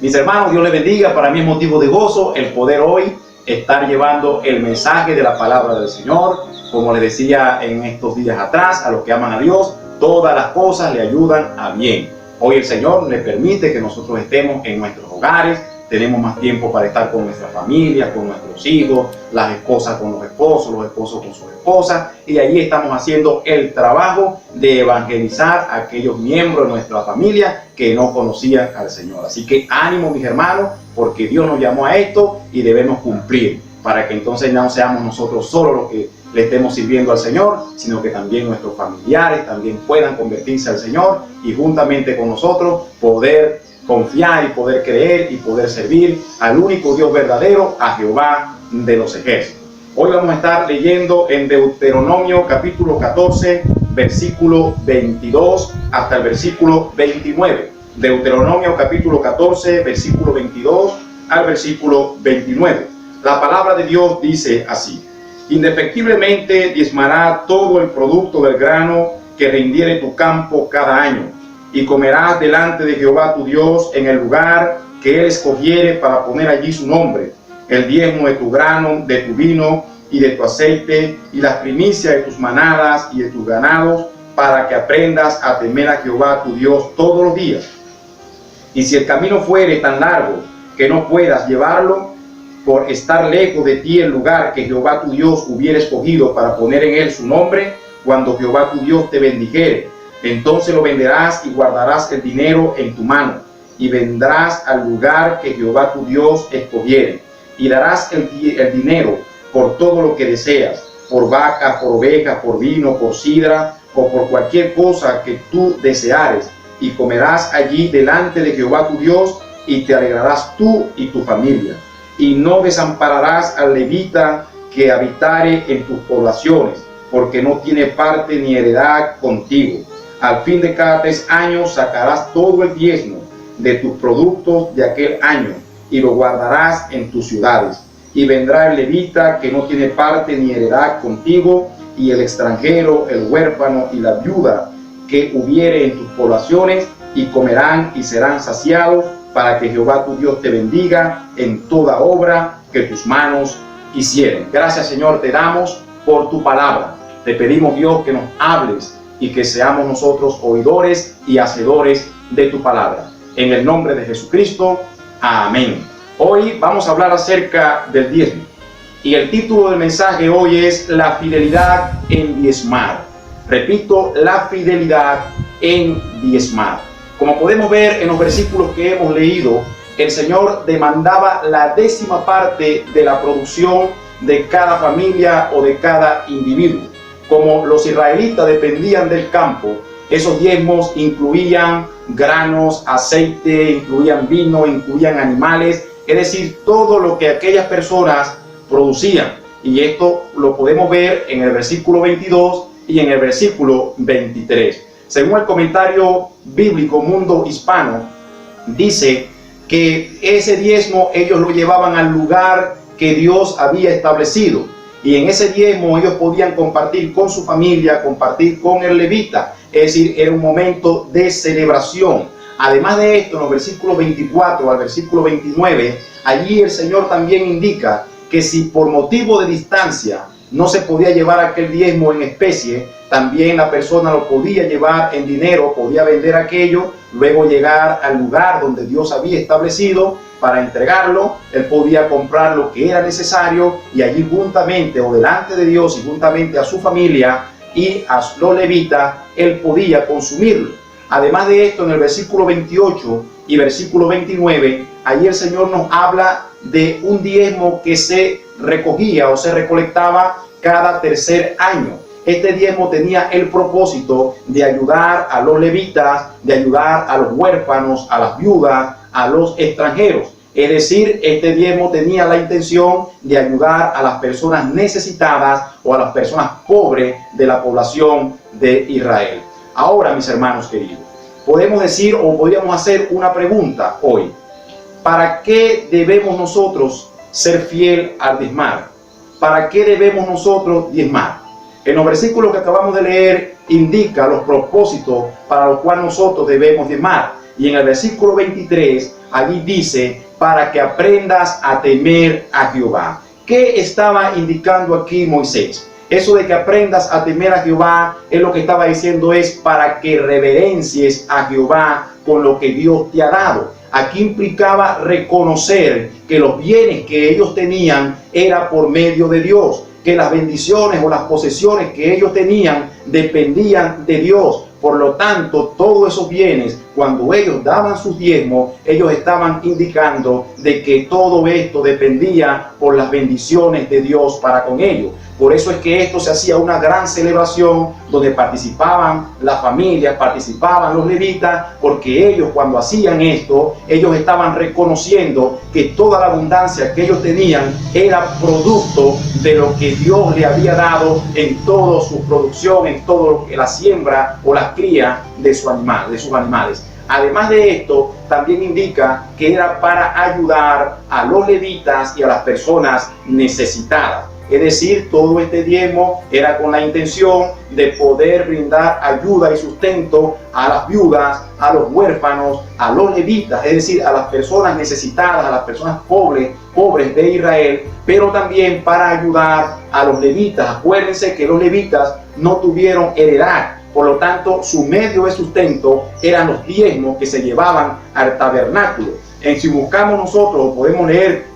Mis hermanos, Dios les bendiga. Para mí es motivo de gozo el poder hoy estar llevando el mensaje de la palabra del Señor. Como les decía en estos días atrás, a los que aman a Dios, todas las cosas le ayudan a bien. Hoy el Señor le permite que nosotros estemos en nuestros hogares, tenemos más tiempo para estar con nuestra familia, con nuestros hijos, las esposas con los esposos con sus esposas, y allí estamos haciendo el trabajo de evangelizar a aquellos miembros de nuestra familia que no conocían al Señor. Así que ánimo, mis hermanos, porque Dios nos llamó a esto y debemos cumplir, para que entonces no seamos nosotros solos los que le estemos sirviendo al Señor, sino que también nuestros familiares también puedan convertirse al Señor y juntamente con nosotros poder confiar y poder creer y poder servir al único Dios verdadero, a Jehová de los ejércitos. Hoy vamos a estar leyendo en Deuteronomio capítulo 14, versículo 22 hasta el versículo 29. Deuteronomio capítulo 14, versículo 22 al versículo 29. La palabra de Dios dice así: indefectiblemente diezmará todo el producto del grano que rindiere tu campo cada año, y comerás delante de Jehová tu Dios en el lugar que él escogiere para poner allí su nombre, el diezmo de tu grano, de tu vino y de tu aceite, y las primicias de tus manadas y de tus ganados, para que aprendas a temer a Jehová tu Dios todos los días. Y si el camino fuere tan largo que no puedas llevarlo, por estar lejos de ti el lugar que Jehová tu Dios hubiera escogido para poner en él su nombre, cuando Jehová tu Dios te bendijere, entonces lo venderás y guardarás el dinero en tu mano, y vendrás al lugar que Jehová tu Dios escogiere, y darás el dinero por todo lo que deseas, por vaca, por oveja, por vino, por sidra, o por cualquier cosa que tú deseares, y comerás allí delante de Jehová tu Dios, y te alegrarás tú y tu familia. Y no desampararás al levita que habitare en tus poblaciones, porque no tiene parte ni heredad contigo. Al fin de cada 3 años sacarás todo el diezmo de tus productos de aquel año, y lo guardarás en tus ciudades. Y vendrá el levita que no tiene parte ni heredad contigo, y el extranjero, el huérfano y la viuda que hubiere en tus poblaciones, y comerán y serán saciados, para que Jehová tu Dios te bendiga en toda obra que tus manos hicieren. Gracias, Señor, te damos por tu palabra. Te pedimos, Dios, que nos hables y que seamos nosotros oidores y hacedores de tu palabra. En el nombre de Jesucristo, amén. Hoy vamos a hablar acerca del diezmo. Y el título del mensaje hoy es La fidelidad en diezmar. Repito, la fidelidad en diezmar. Como podemos ver en los versículos que hemos leído, el Señor demandaba la 10ª parte de la producción de cada familia o de cada individuo. Como los israelitas dependían del campo, esos diezmos incluían granos, aceite, incluían vino, incluían animales, es decir, todo lo que aquellas personas producían. Y esto lo podemos ver en el versículo 22 y en el versículo 23. Según el comentario bíblico Mundo Hispano, dice que ese diezmo ellos lo llevaban al lugar que Dios había establecido. Y en ese diezmo ellos podían compartir con su familia, compartir con el levita. Es decir, era un momento de celebración. Además de esto, en los versículos 24 al versículo 29, allí el Señor también indica que si por motivo de distancia no se podía llevar aquel diezmo en especie, también la persona lo podía llevar en dinero, podía vender aquello, luego llegar al lugar donde Dios había establecido para entregarlo. Él podía comprar lo que era necesario y allí juntamente o delante de Dios y juntamente a su familia y a los levitas, él podía consumirlo. Además de esto, en el versículo 28 y versículo 29, allí el Señor nos habla de un diezmo que se recogía o se recolectaba cada 3er año. Este diezmo tenía el propósito de ayudar a los levitas, de ayudar a los huérfanos, a las viudas, a los extranjeros. Es decir, este diezmo tenía la intención de ayudar a las personas necesitadas o a las personas pobres de la población de Israel. Ahora, mis hermanos queridos, podemos decir o podríamos hacer una pregunta hoy. ¿Para qué debemos nosotros ser fiel al diezmar? ¿Para qué debemos nosotros diezmar? En los versículos que acabamos de leer indica los propósitos para los cuales nosotros debemos diezmar. Y en el versículo 23 allí dice, para que aprendas a temer a Jehová. ¿Qué estaba indicando aquí Moisés? Eso de que aprendas a temer a Jehová, es lo que estaba diciendo, es para que reverencies a Jehová con lo que Dios te ha dado. Aquí implicaba reconocer que los bienes que ellos tenían era por medio de Dios, que las bendiciones o las posesiones que ellos tenían dependían de Dios. Por lo tanto, todos esos bienes, cuando ellos daban sus diezmos, ellos estaban indicando de que todo esto dependía por las bendiciones de Dios para con ellos. Por eso es que esto se hacía una gran celebración donde participaban las familias, participaban los levitas, porque ellos cuando hacían esto, ellos estaban reconociendo que toda la abundancia que ellos tenían era producto de lo que Dios le había dado en toda su producción, en todo la siembra o la cría de sus animales. Además de esto, también indica que era para ayudar a los levitas y a las personas necesitadas. Es decir, todo este diezmo era con la intención de poder brindar ayuda y sustento a las viudas, a los huérfanos, a los levitas, es decir, a las personas necesitadas, a las personas pobres de Israel, pero también para ayudar a los levitas. Acuérdense que los levitas no tuvieron heredad, por lo tanto, su medio de sustento eran los diezmos que se llevaban al tabernáculo. Si buscamos nosotros, podemos leer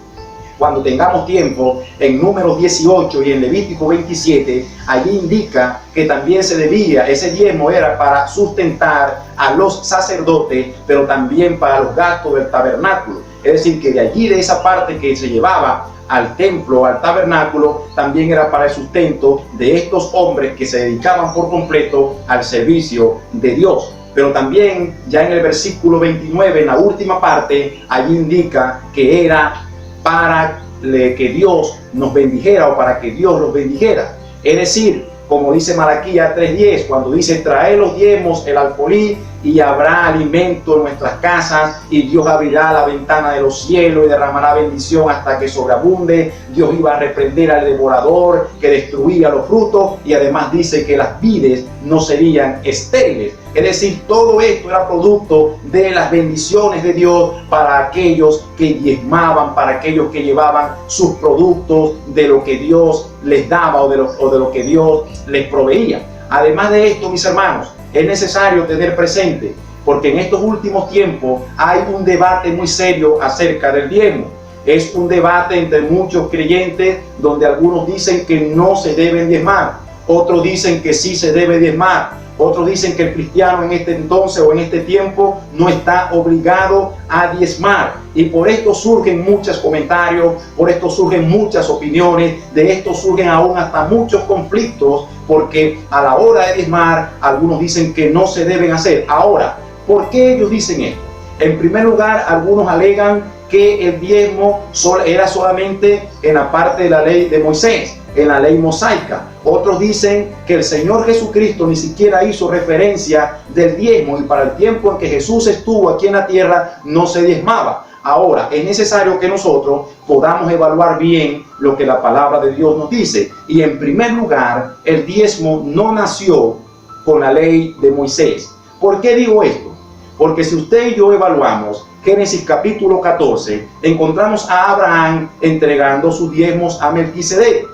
cuando tengamos tiempo, en Números 18 y en Levítico 27, allí indica que también se debía, ese diezmo era para sustentar a los sacerdotes, pero también para los gastos del tabernáculo. Es decir, que de allí, de esa parte que se llevaba al templo, al tabernáculo, también era para el sustento de estos hombres que se dedicaban por completo al servicio de Dios. Pero también, ya en el versículo 29, en la última parte, allí indica que era para que Dios nos bendijera o para que Dios los bendijera. Es decir, como dice Malaquías 3:10, cuando dice, traed los diezmos, el alfolí, y habrá alimento en nuestras casas, y Dios abrirá la ventana de los cielos y derramará bendición hasta que sobreabunde. Dios iba a reprender al devorador que destruía los frutos, y además dice que las vides no serían estériles. Es decir, todo esto era producto de las bendiciones de Dios para aquellos que diezmaban, para aquellos que llevaban sus productos de lo que Dios les daba o de lo que Dios les proveía. Además de esto, mis hermanos, es necesario tener presente, porque en estos últimos tiempos hay un debate muy serio acerca del diezmo. Es un debate entre muchos creyentes donde algunos dicen que no se deben diezmar, otros dicen que sí se debe diezmar. Otros dicen que el cristiano en este entonces o en este tiempo no está obligado a diezmar. Y por esto surgen muchos comentarios, por esto surgen muchas opiniones, de esto surgen aún hasta muchos conflictos, porque a la hora de diezmar, algunos dicen que no se deben hacer. Ahora, ¿por qué ellos dicen esto? En primer lugar, algunos alegan que el diezmo era solamente en la parte de la ley de Moisés, en la ley mosaica. Otros dicen que el Señor Jesucristo ni siquiera hizo referencia del diezmo, y para el tiempo en que Jesús estuvo aquí en la tierra no se diezmaba. Ahora, es necesario que nosotros podamos evaluar bien lo que la palabra de Dios nos dice. Y en primer lugar, el diezmo no nació con la ley de Moisés. ¿Por qué digo esto? Porque si usted y yo evaluamos Génesis capítulo 14, encontramos a Abraham entregando sus diezmos a Melquisedec.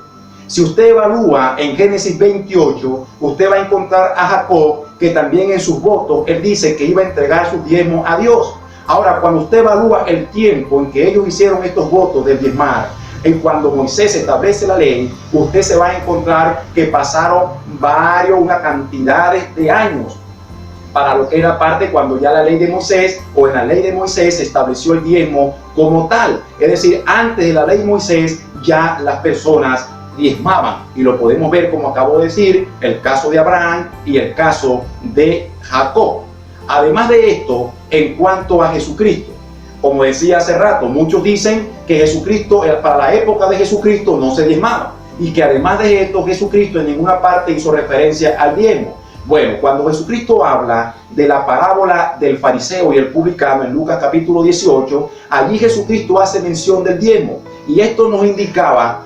Si usted evalúa en Génesis 28, usted va a encontrar a Jacob, que también en sus votos, él dice que iba a entregar sus diezmos a Dios. Ahora, cuando usted evalúa el tiempo en que ellos hicieron estos votos del diezmar, en cuando Moisés establece la ley, usted se va a encontrar que pasaron una cantidad de años para lo que era parte cuando ya la ley de Moisés o en la ley de Moisés se estableció el diezmo como tal. Es decir, antes de la ley de Moisés ya las personas diezmaban, y lo podemos ver, como acabo de decir, el caso de Abraham y el caso de Jacob. Además de esto, en cuanto a Jesucristo, como decía hace rato, muchos dicen que Jesucristo, para la época de Jesucristo no se diezmaba, y que además de esto Jesucristo en ninguna parte hizo referencia al diezmo. Bueno, cuando Jesucristo habla de la parábola del fariseo y el publicano en Lucas capítulo 18, allí Jesucristo hace mención del diezmo. Y esto nos indica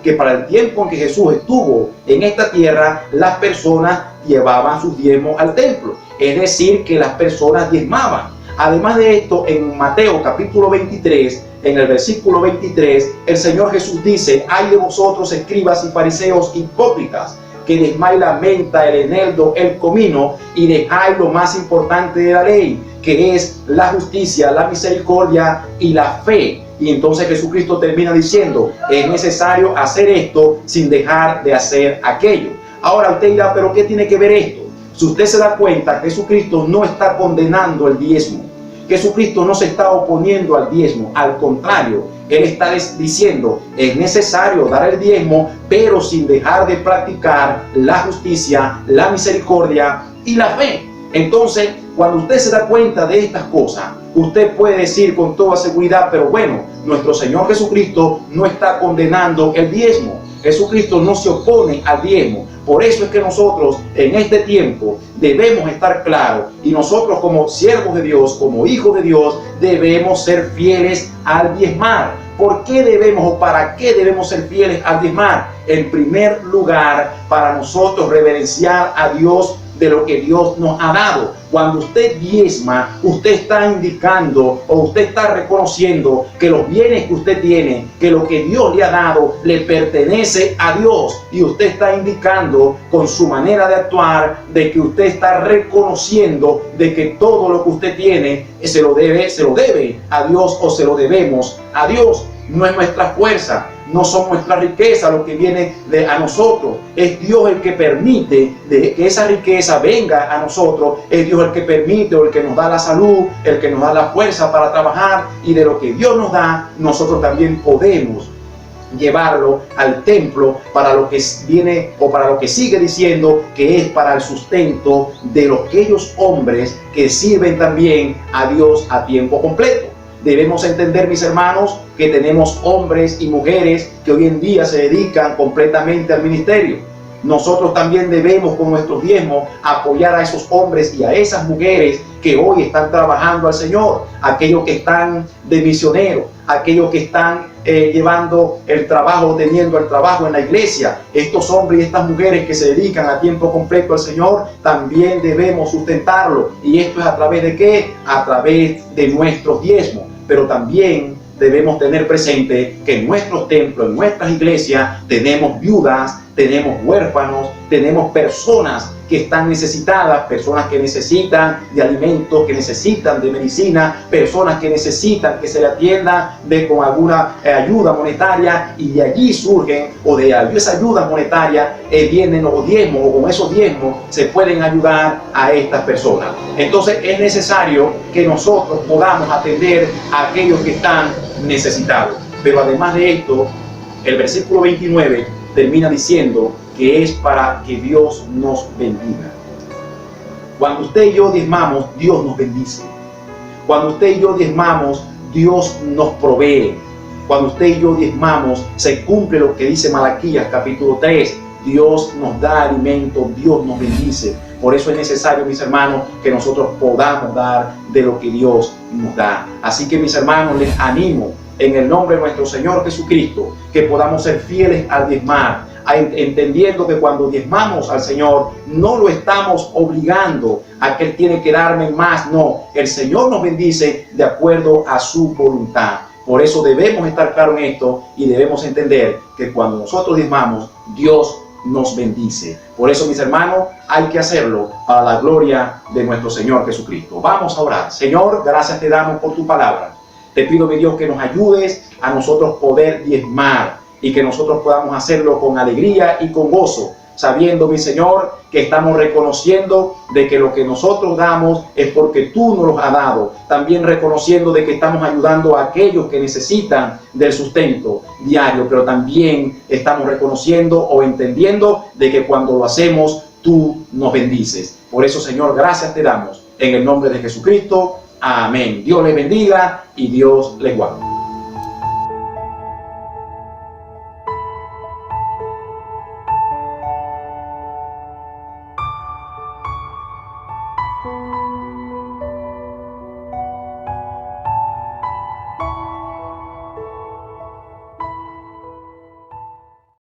que para el tiempo en que Jesús estuvo en esta tierra, las personas llevaban sus diezmos al templo. Es decir, que las personas diezmaban. Además de esto, en Mateo capítulo 23, en el versículo 23, el Señor Jesús dice: ay de vosotros, escribas y fariseos hipócritas, que dejáis la menta, el eneldo, el comino, y dejáis lo más importante de la ley, que es la justicia, la misericordia y la fe. Y entonces Jesucristo termina diciendo: es necesario hacer esto sin dejar de hacer aquello. Ahora usted dirá: ¿pero qué tiene que ver esto? Si usted se da cuenta, Jesucristo no está condenando el diezmo. Jesucristo no se está oponiendo al diezmo, al contrario, Él está diciendo: es necesario dar el diezmo, pero sin dejar de practicar la justicia, la misericordia y la fe. Entonces, cuando usted se da cuenta de estas cosas, usted puede decir con toda seguridad: pero bueno, nuestro Señor Jesucristo no está condenando el diezmo. Jesucristo no se opone al diezmo. Por eso es que nosotros en este tiempo debemos estar claros, y nosotros como siervos de Dios, como hijos de Dios, debemos ser fieles al diezmar. ¿Por qué debemos o para qué debemos ser fieles al diezmar? En primer lugar, para nosotros reverenciar a Dios de lo que Dios nos ha dado. Cuando usted diezma, usted está indicando o usted está reconociendo que los bienes que usted tiene, que lo que Dios le ha dado, le pertenece a Dios. Y usted está indicando con su manera de actuar de que usted está reconociendo de que todo lo que usted tiene se lo debe a Dios, o se lo debemos a Dios. No es nuestra fuerza, no son nuestra riqueza lo que viene a nosotros. Es Dios el que permite que esa riqueza venga a nosotros. Es Dios el que permite, o el que nos da la salud, el que nos da la fuerza para trabajar. Y de lo que Dios nos da, nosotros también podemos llevarlo al templo para lo que viene, o para lo que sigue diciendo que es para el sustento de aquellos hombres que sirven también a Dios a tiempo completo. Debemos entender, mis hermanos, que tenemos hombres y mujeres que hoy en día se dedican completamente al ministerio. Nosotros también debemos, con nuestros diezmos, apoyar a esos hombres y a esas mujeres que hoy están trabajando al Señor, aquellos que están de misioneros, aquellos que están llevando el trabajo, teniendo el trabajo en la iglesia. Estos hombres y estas mujeres que se dedican a tiempo completo al Señor, también debemos sustentarlo. ¿Y esto es a través de qué? A través de nuestros diezmos. Pero también debemos tener presente que en nuestros templos, en nuestras iglesias, tenemos viudas, tenemos huérfanos, tenemos personas que están necesitadas, personas que necesitan de alimentos, que necesitan de medicina, personas que necesitan que se le atienda con alguna ayuda monetaria, y de allí surgen, o de esa ayuda monetaria vienen los diezmos, o con esos diezmos se pueden ayudar a estas personas. Entonces es necesario que nosotros podamos atender a aquellos que están necesitados. Pero además de esto, el versículo 29 termina diciendo que es para que Dios nos bendiga. Cuando usted y yo diezmamos, Dios nos bendice. Cuando usted y yo diezmamos, Dios nos provee. Cuando usted y yo diezmamos, se cumple lo que dice Malaquías capítulo 3. Dios nos da alimento, Dios nos bendice. Por eso es necesario, mis hermanos, que nosotros podamos dar de lo que Dios nos da. Así que, mis hermanos, les animo en el nombre de nuestro Señor Jesucristo, que podamos ser fieles al diezmar, entendiendo que cuando diezmamos al Señor, no lo estamos obligando a que Él tiene que darme más. No, el Señor nos bendice de acuerdo a su voluntad. Por eso debemos estar claros en esto, y debemos entender que cuando nosotros diezmamos, Dios nos bendice. Por eso, mis hermanos, hay que hacerlo para la gloria de nuestro Señor Jesucristo. Vamos a orar. Señor, gracias te damos por tu palabra. Te pido, mi Dios, que nos ayudes a nosotros poder diezmar, y que nosotros podamos hacerlo con alegría y con gozo, sabiendo, mi Señor, que estamos reconociendo de que lo que nosotros damos es porque tú nos lo has dado. También reconociendo de que estamos ayudando a aquellos que necesitan del sustento diario, pero también estamos reconociendo o entendiendo de que cuando lo hacemos, tú nos bendices. Por eso, Señor, gracias te damos en el nombre de Jesucristo. Amén. Dios les bendiga y Dios les guarde.